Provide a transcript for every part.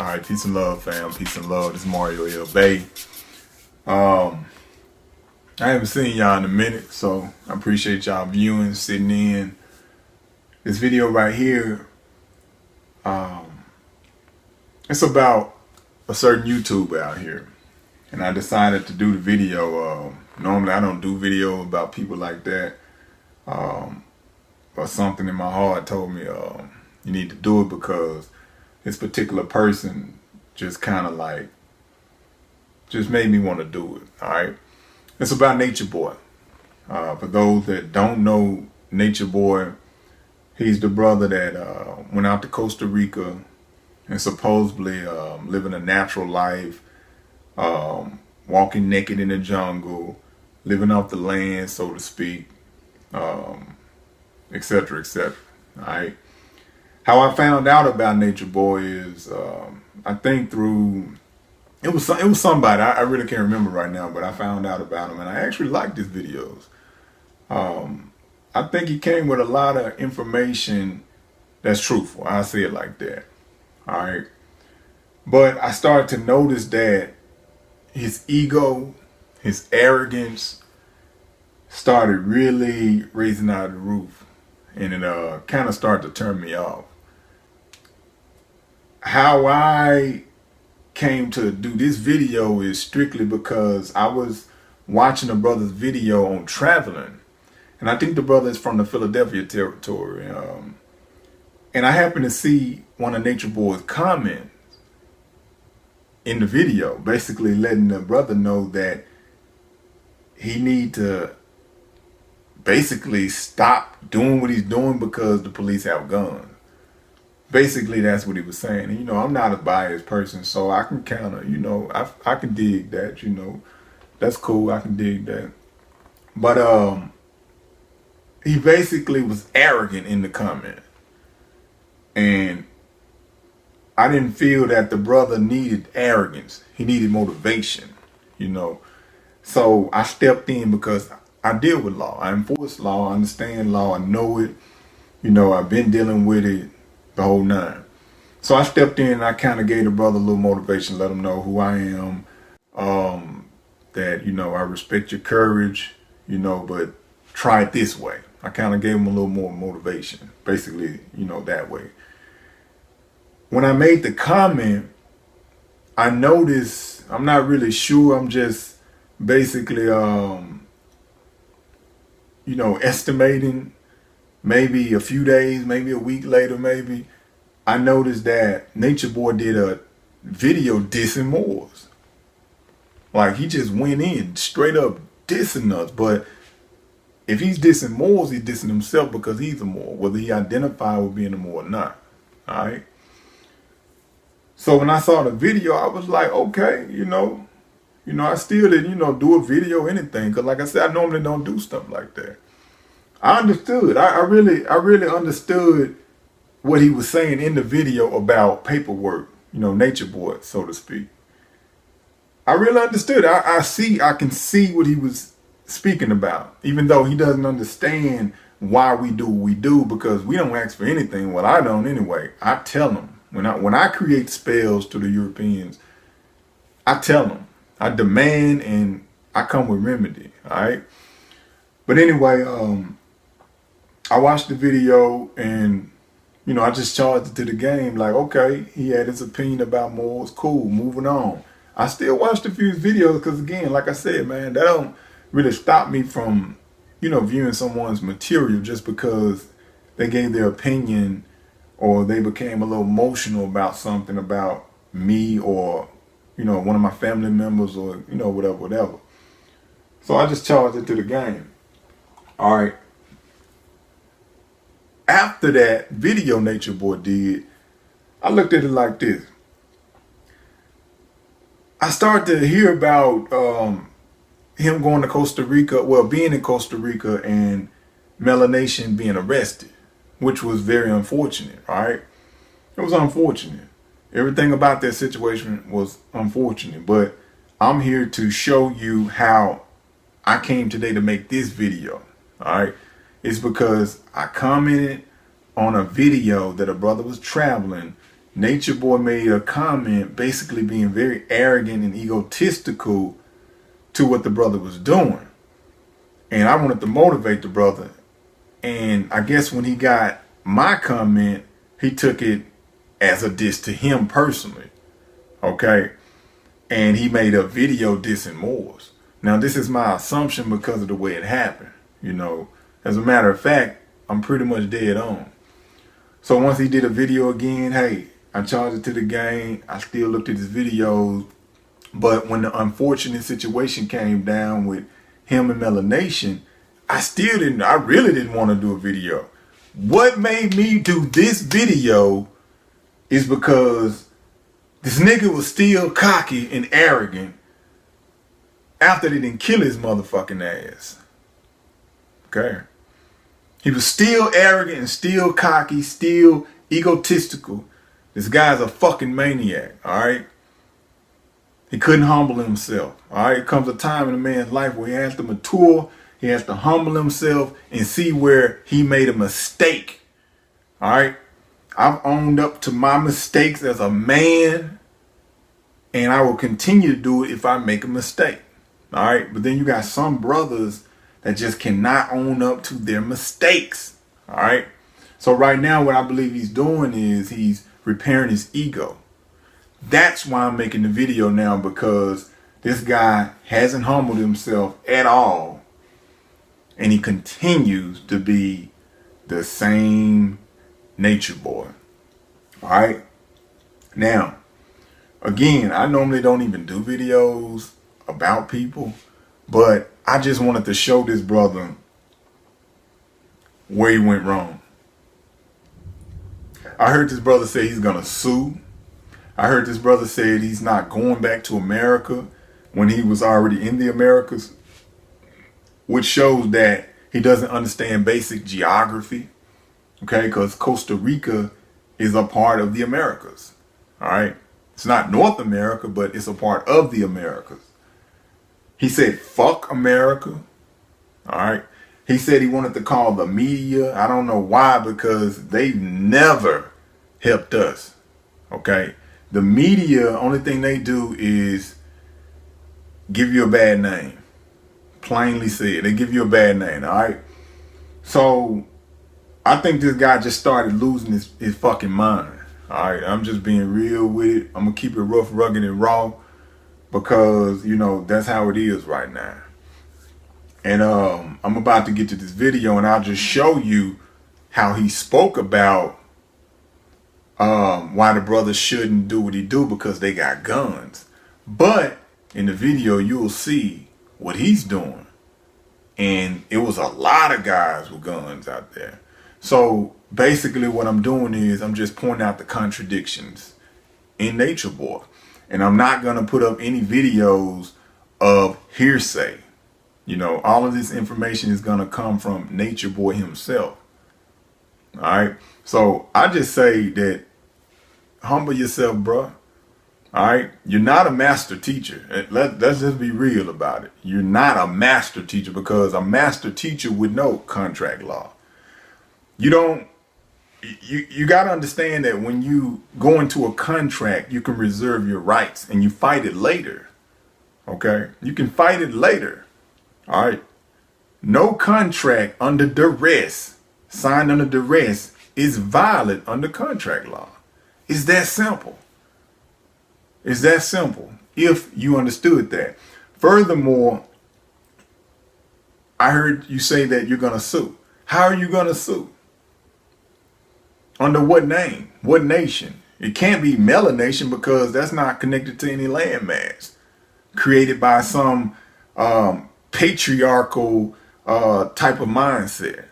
All right, peace and love, fam. Peace and love. This is Mario L. Bay. I haven't seen y'all in a minute, so I appreciate y'all viewing, sitting in. This video right here, it's about a certain YouTuber out here. And I decided to do the video. Normally I don't do video about people like that. But something in my heart told me you need to do it because this particular person just kind of like, just made me want to do it, all right? It's about Natureboy. For those that don't know Natureboy, he's the brother that went out to Costa Rica and supposedly living a natural life, walking naked in the jungle, living off the land, so to speak, etc., etc., all right? How I found out about Natureboy is, I think through, it was somebody, I really can't remember right now, but I found out about him and I actually liked his videos. I think he came with a lot of information that's truthful. I say it like that, all right? But I started to notice that his ego, his arrogance started really raising out of the roof, and it kind of started to turn me off. How I came to do this video is strictly because I was watching a brother's video on traveling, and I think the brother is from the Philadelphia territory, and I happened to see one of Natureboy's comments in the video, basically letting the brother know that he need to basically stop doing what he's doing because the police have guns. Basically, that's what he was saying. And, I'm not a biased person, so I can kind of, I can dig that, that's cool. I can dig that. But he basically was arrogant in the comment. And I didn't feel that the brother needed arrogance. He needed motivation, So I stepped in because I deal with law. I enforce law. I understand law. I know it. I've been dealing with it the whole nine. So I stepped in and I kind of gave the brother a little motivation, let him know who I am, that, I respect your courage, but try it this way. I kind of gave him a little more motivation, basically, that way. When I made the comment, I noticed, I'm not really sure, I'm just basically, estimating, maybe a few days, maybe a week later, maybe, I noticed that Natureboy did a video dissing Moors. Like, he just went in straight up dissing us. But if he's dissing Moors, he's dissing himself because he's a Moor, whether he identified with being a Moor or not. All right. So when I saw the video, I was like, okay, I still didn't, do a video or anything. Because like I said, I normally don't do stuff like that. I understood. I really understood what he was saying in the video about paperwork, Natureboy, so to speak. I really understood. I can see what he was speaking about, even though he doesn't understand why we do what we do, because we don't ask for anything. Well, I don't anyway. I tell them when I create spells to the Europeans, I tell them, I demand, and I come with remedy. All right. But anyway, I watched the video and, I just charged it to the game. Like, okay, he had his opinion about Moors. Cool, moving on. I still watched a few videos because, again, like I said, man, that don't really stop me from, viewing someone's material just because they gave their opinion or they became a little emotional about something about me or, one of my family members or, whatever. So I just charged it to the game. All right. After that video Natureboy did, I looked at it like this. I started to hear about him going to Costa Rica, being in Costa Rica and Melanation being arrested, which was very unfortunate, all right? It was unfortunate. Everything about that situation was unfortunate, but I'm here to show you how I came today to make this video, all right? It's because I commented on a video that a brother was traveling Nature Boy made a comment basically being very arrogant and egotistical to what the brother was doing. And I wanted to motivate the brother. And I guess when he got my comment, he took it as a diss to him personally. Okay? And he made a video dissing Moors. Now, this is my assumption because of the way it happened. You know, as a matter of fact, I'm pretty much dead on. So once he did a video again, hey, I charged it to the gang. I still looked at his videos. But when the unfortunate situation came down with him and Melanation, I really didn't want to do a video. What made me do this video is because this nigga was still cocky and arrogant after they didn't kill his motherfucking ass. Okay? He was still arrogant and still cocky, still egotistical. This guy's a fucking maniac, alright? He couldn't humble himself, alright? It comes a time in a man's life where he has to mature, he has to humble himself and see where he made a mistake, alright? I've owned up to my mistakes as a man, and I will continue to do it if I make a mistake, alright? But then you got some brothers that just cannot own up to their mistakes, alright? So right now what I believe he's doing is he's repairing his ego. That's why I'm making the video now, because this guy hasn't humbled himself at all. And he continues to be the same Nature Boy. Alright? Now, again, I normally don't even do videos about people, but I just wanted to show this brother where he went wrong. I heard this brother say he's gonna sue. I heard this brother say he's not going back to America when he was already in the Americas, which shows that he doesn't understand basic geography, okay? Because Costa Rica is a part of the Americas, all right? It's not North America, but it's a part of the Americas. He said, fuck America, all right? He said he wanted to call the media. I don't know why, because they've never helped us, okay? The media, only thing they do is give you a bad name. Plainly said, they give you a bad name, all right? So I think this guy just started losing his fucking mind, all right? I'm just being real with it. I'm going to keep it rough, rugged, and raw because, you know, that's how it is right now. And I'm about to get to this video, and I'll just show you how he spoke about why the brothers shouldn't do what he do because they got guns. But in the video, you'll see what he's doing. And it was a lot of guys with guns out there. So basically what I'm doing is I'm just pointing out the contradictions in Nature Boy. And I'm not going to put up any videos of hearsay. You know, all of this information is going to come from Nature Boy himself. All right. So I just say that humble yourself, bruh. All right. You're not a master teacher. Let's just be real about it. You're not a master teacher, because a master teacher would know contract law. You got to understand that when you go into a contract, you can reserve your rights and you fight it later. Okay. You can fight it later. All right. No contract under duress, signed under duress, is valid under contract law. It's that simple. It's that simple, if you understood that. Furthermore, I heard you say that you're going to sue. How are you going to sue? Under what name? What nation? It can't be Melanation, because that's not connected to any landmass created by some patriarchal type of mindset.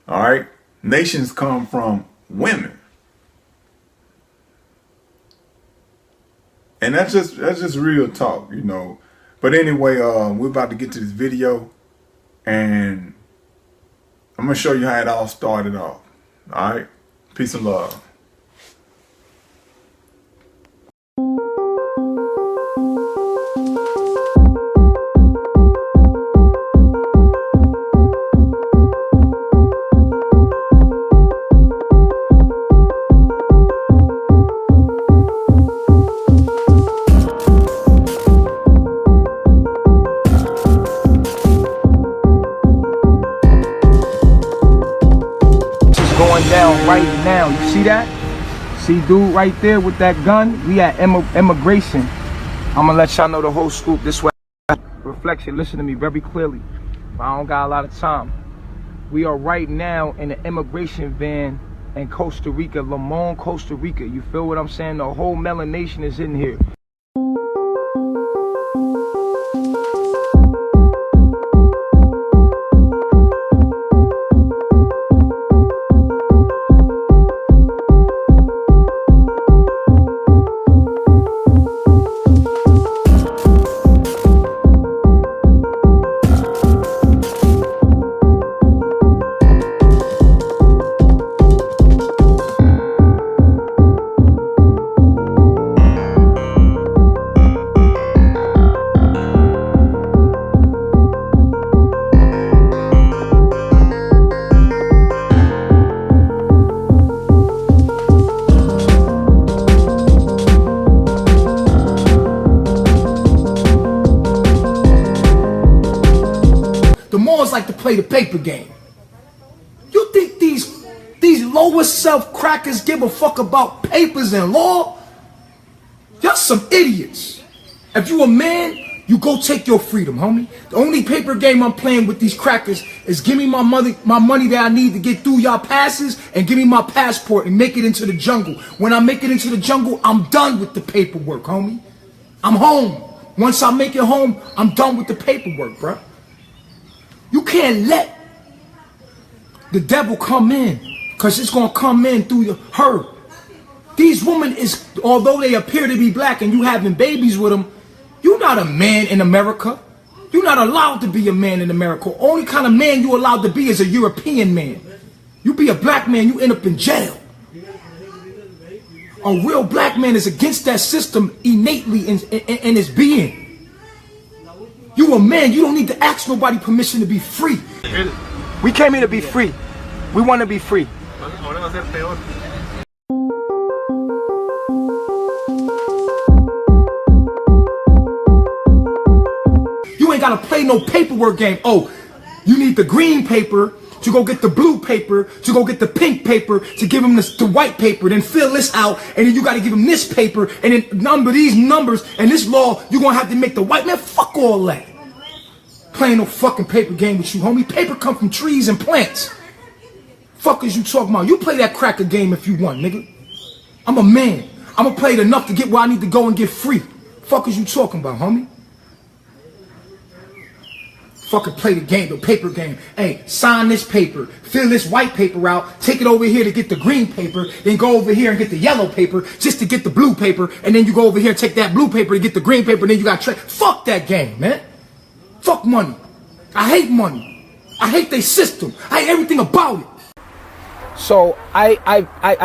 All right. Nations come from women. And that's just real talk, you know. But anyway, we're about to get to this video, and I'm going to show you how it all started off. All right. Peace and love. See dude right there with that gun? We at immigration. I'm gonna let y'all know the whole scoop this way. Reflection, listen to me very clearly. I don't got a lot of time. We are right now in the immigration van in Costa Rica, Limon, Costa Rica. You feel what I'm saying? The whole Melon Nation is in here. The Moors like to play the paper game. You think these lower self crackers give a fuck about papers and law? Y'all some idiots. If you a man, you go take your freedom, homie. The only paper game I'm playing with these crackers is give me my money that I need to get through y'all passes and give me my passport and make it into the jungle. When I make it into the jungle, I'm done with the paperwork, homie. I'm home. Once I make it home, I'm done with the paperwork, bruh. You can't let the devil come in, because it's going to come in through her. These women is, although they appear to be black and you having babies with them, you're not a man in America. You're not allowed to be a man in America. Only kind of man you're allowed to be is a European man. You be a black man, you end up in jail. A real black man is against that system innately in his being. You a man, you don't need to ask nobody permission to be free. We came here to be free. We want to be free. You ain't gotta play no paperwork game. Oh, you need the green paper to go get the blue paper, to go get the pink paper, to give him the white paper, then fill this out, and then you gotta give him this paper, and then number these numbers, and this law, you're gonna have to make the white man. Fuck all that. Playing no fucking paper game with you, homie. Paper come from trees and plants. Fuck is you talking about? You play that cracker game if you want, nigga. I'm a man. I'm gonna play it enough to get where I need to go and get free. Fuck is you talking about, homie? Fucking play the game, the paper game. Hey, sign this paper, fill this white paper out, take it over here to get the green paper, then go over here and get the yellow paper just to get the blue paper, and then you go over here and take that blue paper to get the green paper, and then you got fuck that game, man. Fuck money. I hate money. I hate their system. I hate everything about it. So I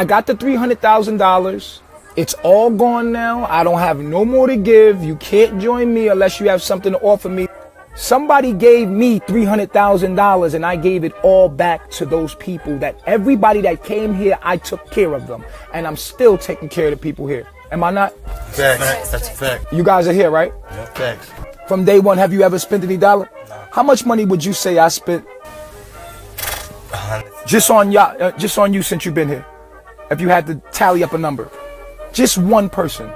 got the $300,000. It's all gone now. I don't have no more to give. You can't join me unless you have something to offer me. Somebody gave me $300,000 and I gave it all back to those people. That everybody that came here, I took care of them. And I'm still taking care of the people here. Am I not? Facts. That's a fact. You guys are here, right? Yeah, facts. From day one, have you ever spent any dollar? No. How much money would you say I spent? Just on y'all, just on you since you've been here. If you had to tally up a number. Just one person.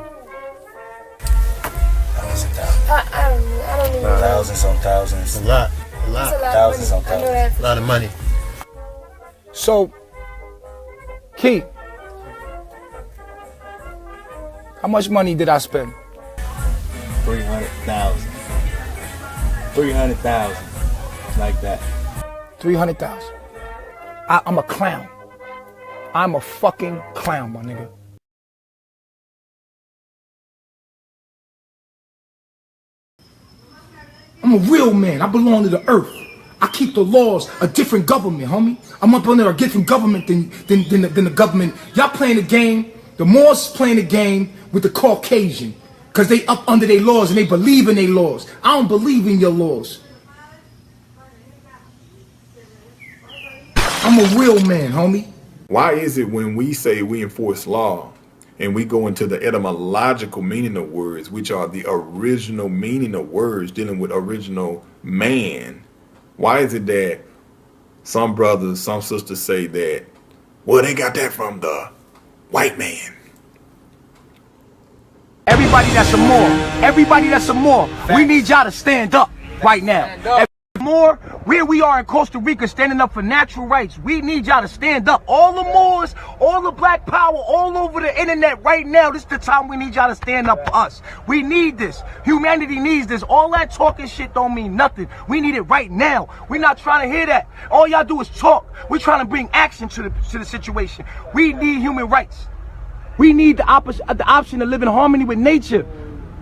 I don't even know. Thousands on thousands. A lot. Thousands on thousands. A lot of money. So, Key, how much money did I spend? 300,000. 300,000. Like that. 300,000. I'm a clown. I'm a fucking clown, my nigga. I'm a real man. I belong to the earth. I keep the laws, a different government, homie. I'm up under a different government than the government. Y'all playing the game. The Moors playing the game with the Caucasian. Because they up under their laws and they believe in their laws. I don't believe in your laws. I'm a real man, homie. Why is it when we say we enforce law and we go into the etymological meaning of words, which are the original meaning of words dealing with original man, why is it that some brothers, some sisters say that, well, they got that from the white man. Everybody that's a Moor, everybody that's a Moor, we need y'all to stand up right now. More where we are in Costa Rica standing up for natural rights. We need y'all to stand up. All the Moors, all the black power, all over the internet right now. This is the time we need y'all to stand up for us. We need this. Humanity needs this. All that talking shit don't mean nothing. We need it right now. We're not trying to hear that. All y'all do is talk. We're trying to bring action to the situation. We need human rights. We need the option to live in harmony with nature.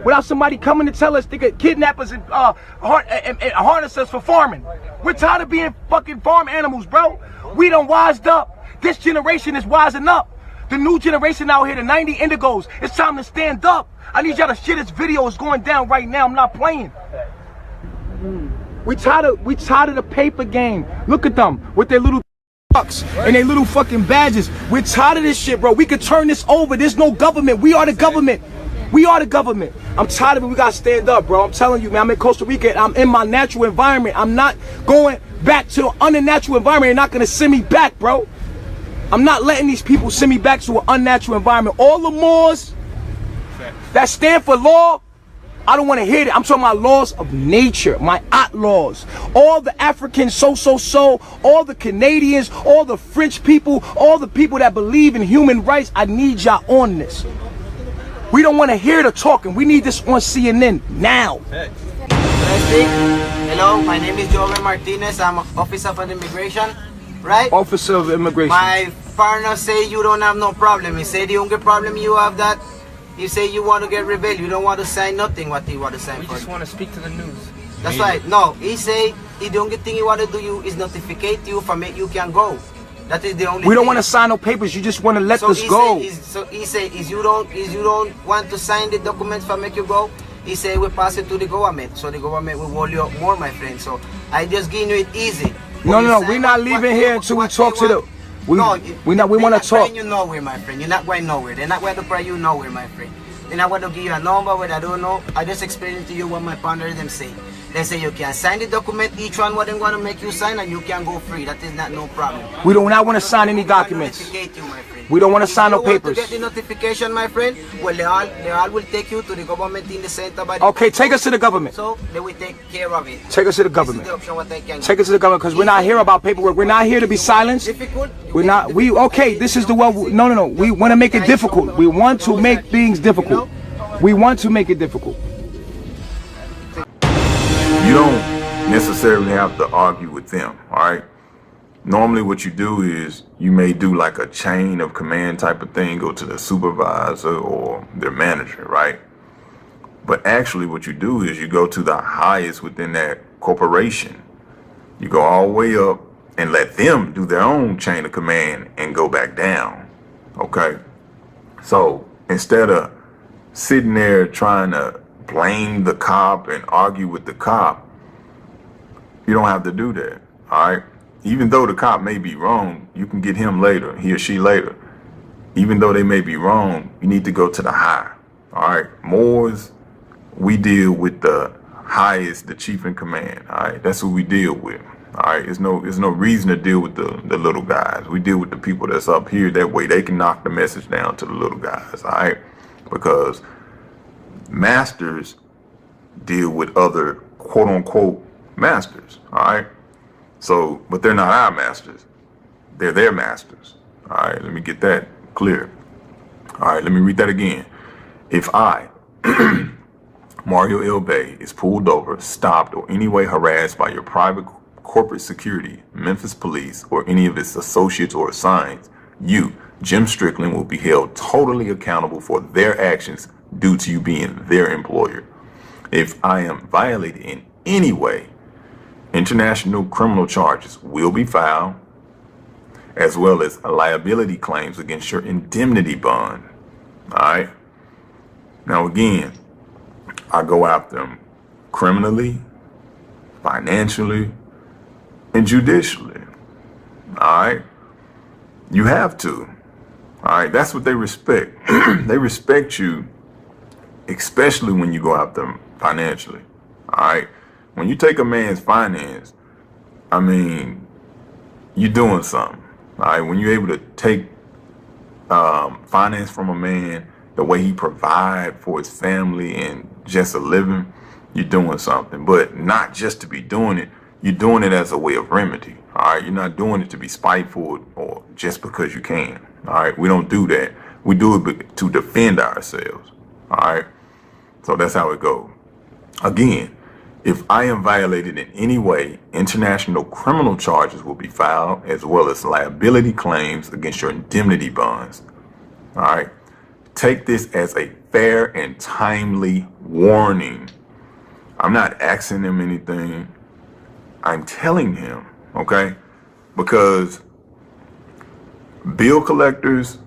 Without somebody coming to tell us they could kidnap us and harness us for farming. We're tired of being fucking farm animals, bro. We done wised up. This generation is wising up. The new generation out here, the 90 indigos, it's time to stand up. I need y'all to share this video. It's going down right now. I'm not playing. We tired of the paper game. Look at them with their little trucks and their little fucking badges. We're tired of this shit, bro. We could turn this over. There's no government. We are the government. We are the government. I'm tired of it. We gotta stand up, bro. I'm telling you, man. I'm in Costa Rica. I'm in my natural environment. I'm not going back to an unnatural environment. They're not gonna send me back, bro. I'm not letting these people send me back to an unnatural environment. All the Moors that stand for law, I don't want to hear that. I'm talking about laws of nature, my outlaws. All the Africans, all the Canadians, all the French people, all the people that believe in human rights. I need y'all on this. We don't want to hear the talking. We need this on CNN now. Hello, my name is Joel Martinez. I'm Officer of Immigration, right? Officer of Immigration. My partner say you don't have no problem. He say the only problem you have that you say you want to get rebel. You don't want to sign nothing what he want to sign we for. just want to speak to the news. That's right. No, he say the only thing he want to do you is notificate you for make you can go. That is the only. We don't want to sign no papers. You just want to let this go. So he say, is you don't want to sign the documents for make you go. He say we pass it to the government, so the government will hold you up more, my friend. So I just give you it easy. No. We're not leaving here until we talk to the. We want to talk. You nowhere, my friend. You're not going nowhere. They're not going to pray you nowhere, my friend. They're not going to give you a number where I don't know. I just explain to you what my partner them say. They say you can sign the document, each one what they're going to make you sign, and you can go free. That is not no problem. We do not want to sign any documents. We don't want to sign no papers. To get the notification, my friend, well, they all will take you to the government in the center. Okay, take us to the government. So they will take care of it. Take us to the government. This is the option what they can take us to the government because we're not here about paperwork. We're not here to be silenced. Difficult? We're not. Okay, this is the one. No. We want to make it difficult. We want to make things difficult. We want to make it difficult. You don't necessarily have to argue with them, all right? Normally what you do is you may do like a chain of command type of thing, go to the supervisor or their manager, right? But actually what you do is you go to the highest within that corporation. You go all the way up and let them do their own chain of command and go back down, okay? So instead of sitting there trying to blame the cop and argue with the cop, you don't have to do that, all right? Even though the cop may be wrong, you can get him later, he or she later. Even though they may be wrong, you need to go to the high, all right? Moors, we deal with the highest, the chief in command, all right? That's who we deal with, all right? There's no reason to deal with the little guys. We deal with the people that's up here. That way they can knock the message down to the little guys, all right? Because masters deal with other quote-unquote masters, all right? So, but they're not our masters. They're their masters, all right? Let me get that clear. All right, let me read that again. If I, Mario Ilbay, is pulled over, stopped, or any way harassed by your private corporate security, Memphis police, or any of its associates or assigns, you, Jim Strickland, will be held totally accountable for their actions due to you being their employer. If I am violated in any way, international criminal charges will be filed, as well as liability claims against your indemnity bond. All right. Now, again, I go after them criminally, financially, and judicially. All right. You have to. All right. That's what they respect. They respect you, especially when you go after them financially. All right. When you take a man's finance, I mean, you're doing something. All right. When you're able to take finance from a man, the way he provide for his family and just a living, you're doing something. But not just to be doing it, you're doing it as a way of remedy. All right, you're not doing it to be spiteful or just because you can. All right, we don't do that. We do it to defend ourselves. All right, so that's how it goes. Again, if I am violated in any way, international criminal charges will be filed, as well as liability claims against your indemnity bonds. All right, take this as a fair and timely warning. I'm not asking him anything. I'm telling him, okay? Because bill collectors,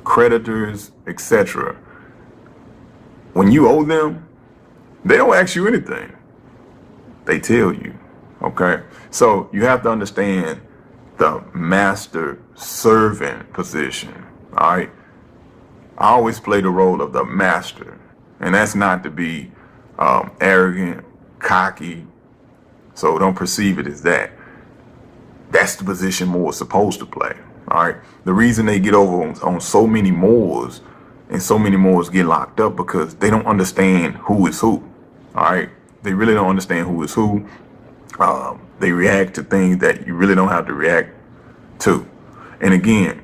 creditors, etc., when you owe them, they don't ask you anything. They tell you, okay? So you have to understand the master-servant position, all right? I always play the role of the master, and that's not to be arrogant, cocky, so don't perceive it as that. That's the position Moors supposed to play, all right? The reason they get over on so many Moors and so many Moors get locked up because they don't understand who is who, all right? They really don't understand who is who. They react to things that you really don't have to react to. And again,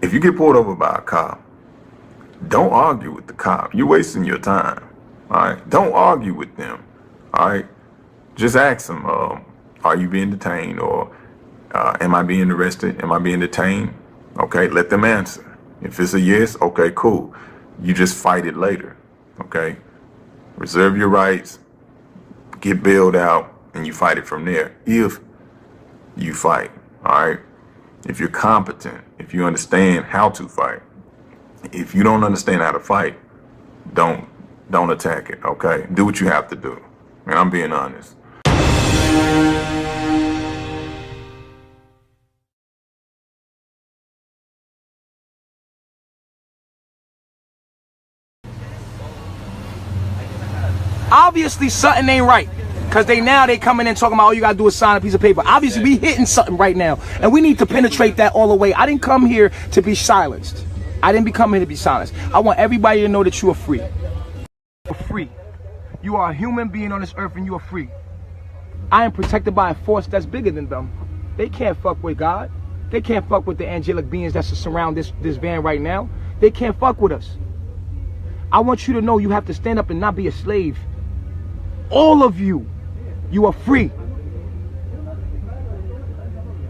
if you get pulled over by a cop, don't argue with the cop. You're wasting your time. All right. Don't argue with them. All right. Just ask them, are you being detained, or am I being arrested? Am I being detained? Okay. Let them answer. If it's a yes, okay, cool. You just fight it later. Okay. Reserve your rights, get bailed out, and you fight it from there. If you fight. All right. If you're competent, if you understand how to fight. If you don't understand how to fight, don't attack it, okay? Do what you have to do. And I'm being honest. Obviously something ain't right. Because they coming in talking about all you gotta do is sign a piece of paper. Obviously we hitting something right now. And we need to penetrate that all the way. I didn't come here to be silenced. I didn't come here to be silenced. I want everybody to know that you are free. You're free. You are a human being on this earth and you are free. I am protected by a force that's bigger than them. They can't fuck with God. They can't fuck with the angelic beings that surround this van right now. They can't fuck with us. I want you to know you have to stand up and not be a slave. All of you. You are free.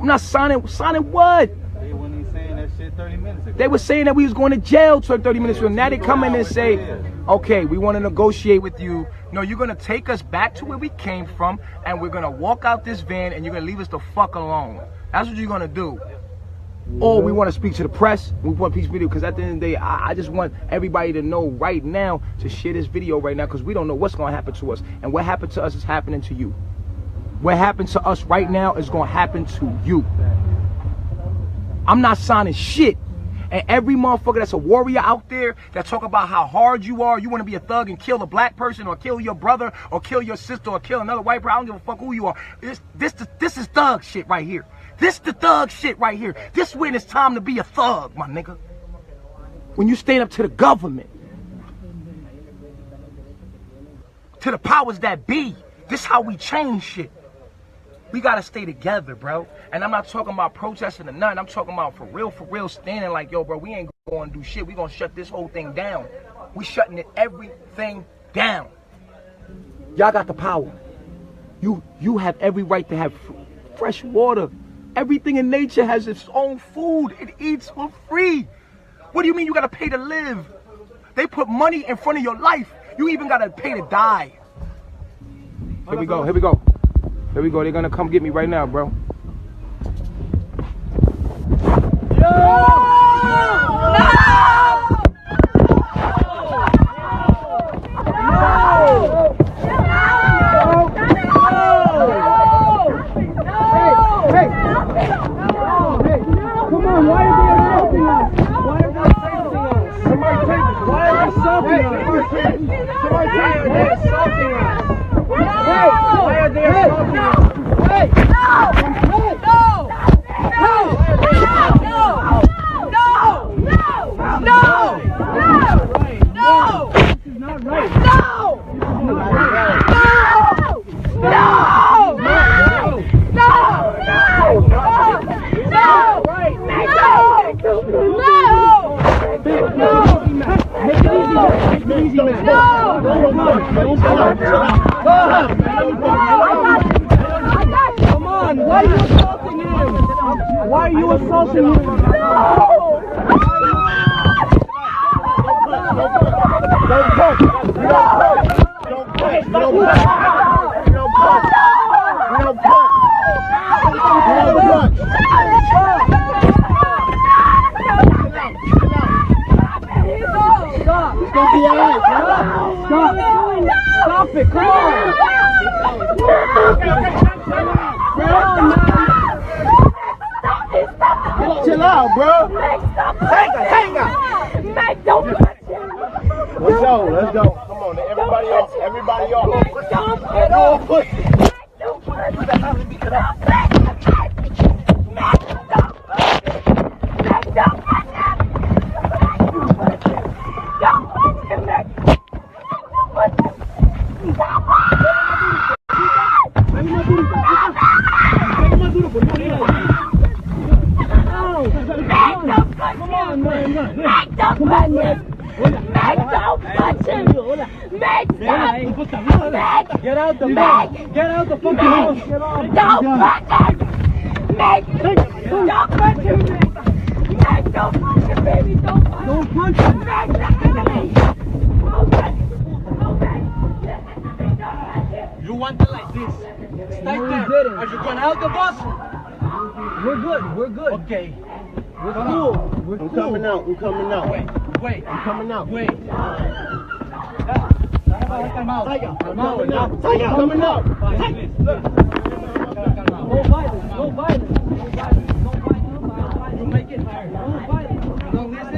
I'm not signing what? They weren't even saying that shit 30 minutes ago. They were saying that we was going to jail 30 minutes ago. Now they come in and say, okay, we want to negotiate with you. No, you're going to take us back to where we came from, and we're going to walk out this van, and you're going to leave us the fuck alone. That's what you're going to do. Or we want to speak to the press. We want peace video, because at the end of the day, I just want everybody to know right now to share this video right now, because we don't know what's going to happen to us. And what happened to us is happening to you. What happened to us right now is going to happen to you. I'm not signing shit. And every motherfucker that's a warrior out there that talk about how hard you are, you want to be a thug and kill a black person or kill your brother or kill your sister or kill another white person, I don't give a fuck who you are. This is thug shit right here. This the thug shit right here. This when it's time to be a thug, my nigga. When you stand up to the government, to the powers that be, this how we change shit. We gotta stay together, bro. And I'm not talking about protesting or nothing. I'm talking about for real standing like, yo, bro, we ain't gonna do shit. We gonna shut this whole thing down. We shutting everything down. Y'all got the power. You have every right to have fresh water. Everything in nature has its own food. It eats for free. What do you mean you gotta pay to live? They put money in front of your life. You even gotta pay to die. Here we go. Here we go. Here we go. They're gonna come get me right now, bro. Hey! Come on, why are you assaulting him? Why are you assaulting him? Stop it, come on! Chill out, bro. Hang on! Meg, don't touch him! Let's go, let's go. Come on, everybody off, everybody off. Don't get off! Don't touch him! Get out the bag! Get out the fucking house! Get off! Don't punch him! Meg! Don't punch him! Meg, don't punch him, baby! Don't punch him! Meg, you want it like this? Stay there! Are you gonna help the boss? We're good, we're good. Okay. We're cool. We're cool. Coming out, we're coming out. Wait. I'm coming out. Wait. Come out. Coming out. No violence. No violence. No violence. No violence. You make it hard. No violence. You don't listen.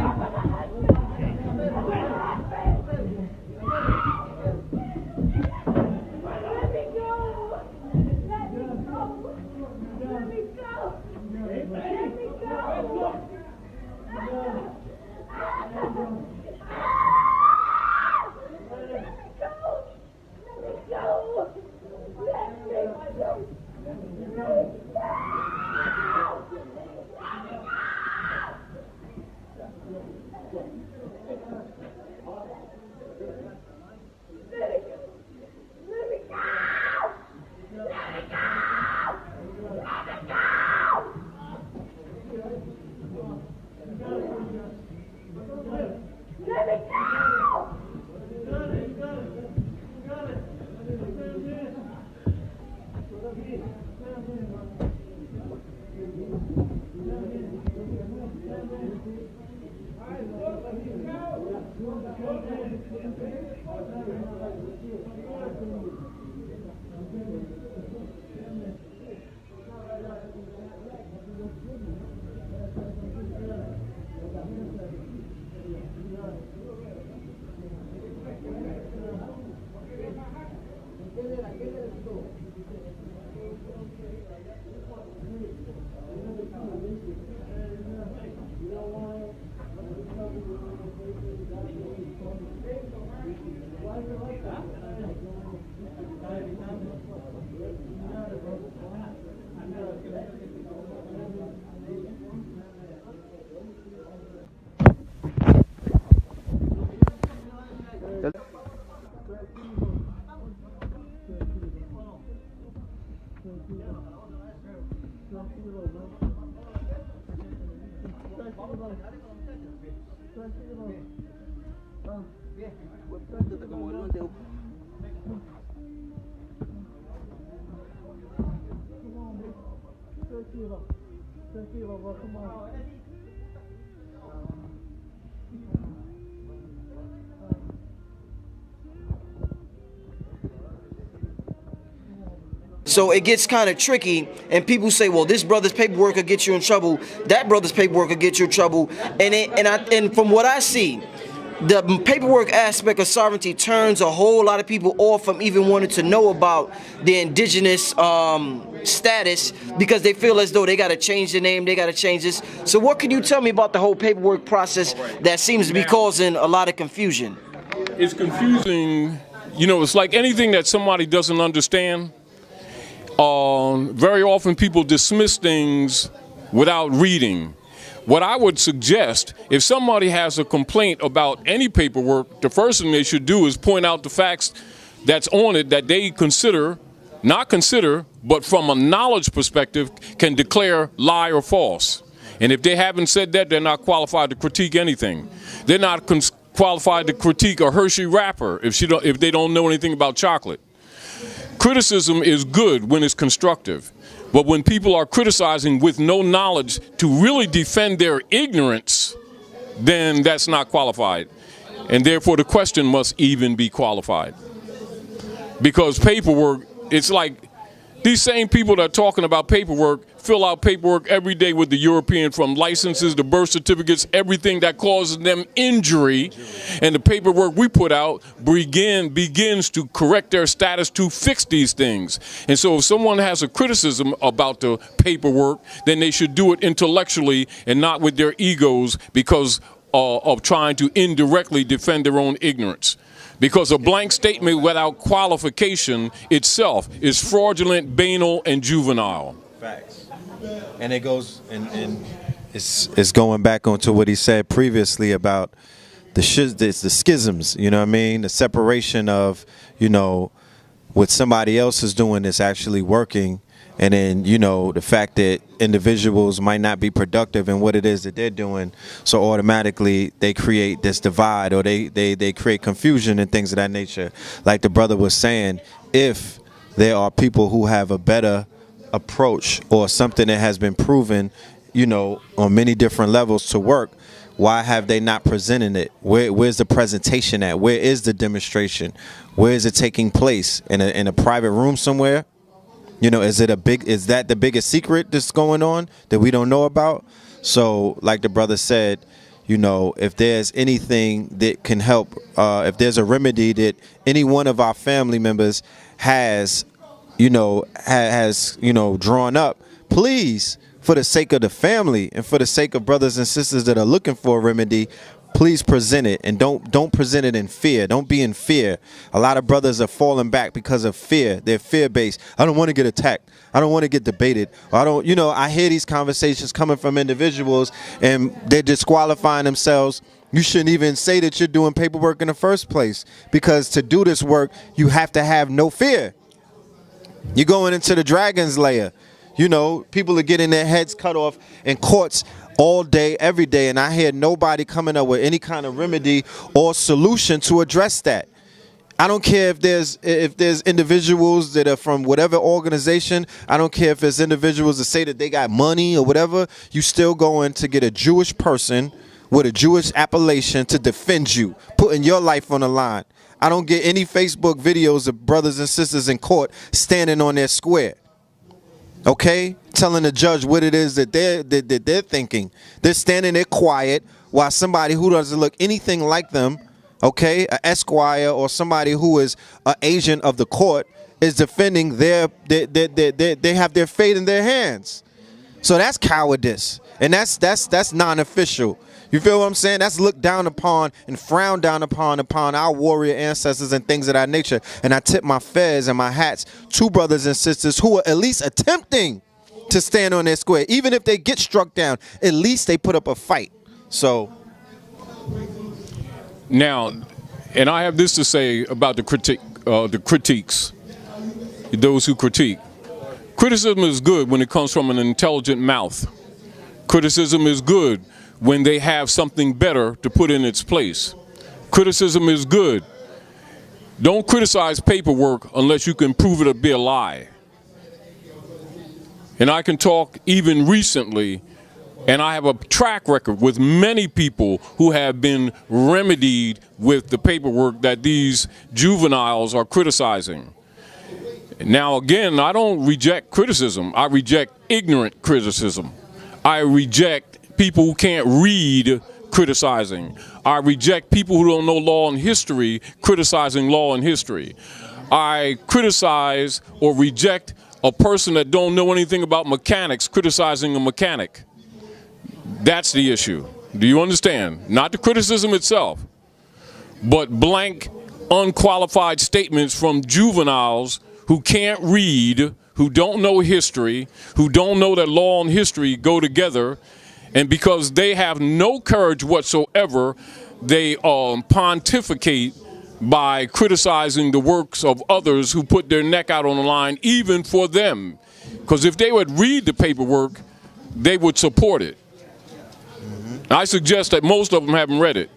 So it gets kind of tricky, and people say, well, this brother's paperwork will get you in trouble, that brother's paperwork will get you in trouble, and from what I see, the paperwork aspect of sovereignty turns a whole lot of people off from even wanting to know about the indigenous status, because they feel as though they got to change the name, they got to change this. So what can you tell me about the whole paperwork process that seems to be causing a lot of confusion? It's confusing, you know, it's like anything that somebody doesn't understand. Very often people dismiss things without reading. What I would suggest, if somebody has a complaint about any paperwork, the first thing they should do is point out the facts that's on it that they consider, not consider, but from a knowledge perspective, can declare lie or false. And if they haven't said that, they're not qualified to critique anything. They're not qualified to critique a Hershey wrapper if they don't know anything about chocolate. Criticism is good when it's constructive. But when people are criticizing with no knowledge to really defend their ignorance, then that's not qualified. And therefore the question must even be qualified. Because paperwork, it's like these same people that are talking about paperwork fill out paperwork every day with the European, from licenses to birth certificates, everything that causes them injury. And the paperwork we put out begins to correct their status to fix these things. And so if someone has a criticism about the paperwork, then they should do it intellectually and not with their egos because of trying to indirectly defend their own ignorance. Because a blank statement without qualification itself is fraudulent, banal, and juvenile. Facts. And it goes, and it's going back onto what he said previously about the schisms, you know what I mean? The separation of, you know, what somebody else is doing is actually working. And then, you know, the fact that individuals might not be productive in what it is that they're doing, so automatically they create this divide, or they create confusion and things of that nature. Like the brother was saying, if there are people who have a better approach or something that has been proven, you know, on many different levels to work, why have they not presented it? Where's the presentation at? Where is the demonstration? Where is it taking place? In a private room somewhere? You know, is that the biggest secret that's going on that we don't know about? So, like the brother said, you know, if there's anything that can help, if there's a remedy that any one of our family members has drawn up, please, for the sake of the family and for the sake of brothers and sisters that are looking for a remedy, please present it, and don't present it in fear. Don't be in fear. A lot of brothers are falling back because of fear. They're fear-based. I don't want to get attacked. I don't want to get debated. I hear these conversations coming from individuals and they're disqualifying themselves. You shouldn't even say that you're doing paperwork in the first place, because to do this work, you have to have no fear. You're going into the dragon's lair. You know, people are getting their heads cut off in courts all day, every day, and I hear nobody coming up with any kind of remedy or solution to address that. I don't care if there's individuals that are from whatever organization. I don't care if there's individuals that say that they got money or whatever. You still going to get a Jewish person with a Jewish appellation to defend you, putting your life on the line. I don't get any Facebook videos of brothers and sisters in court standing on their square, okay, telling the judge what it is that they're thinking. They're standing there quiet while somebody who doesn't look anything like them, okay, an esquire or somebody who is an agent of the court, is defending they have their fate in their hands. So that's cowardice, and that's non-official. You feel what I'm saying? That's looked down upon and frowned down upon our warrior ancestors and things of that nature. And I tip my fez and my hats to brothers and sisters who are at least attempting to stand on their square. Even if they get struck down, at least they put up a fight. So now, and I have this to say about the critiques, those who critique. Criticism is good when it comes from an intelligent mouth. Criticism is good when they have something better to put in its place. Criticism is good. Don't criticize paperwork unless you can prove it to be a lie. And I can talk even recently, and I have a track record with many people who have been remedied with the paperwork that these juveniles are criticizing. Now again, I don't reject criticism. I reject ignorant criticism. I reject people who can't read criticizing. I reject people who don't know law and history criticizing law and history. I criticize or reject a person that don't know anything about mechanics criticizing a mechanic. That's the issue. Do you understand? Not the criticism itself, but blank, unqualified statements from juveniles who can't read, who don't know history, who don't know that law and history go together. And because they have no courage whatsoever, they pontificate by criticizing the works of others who put their neck out on the line, even for them. Because if they would read the paperwork, they would support it. I suggest that most of them haven't read it.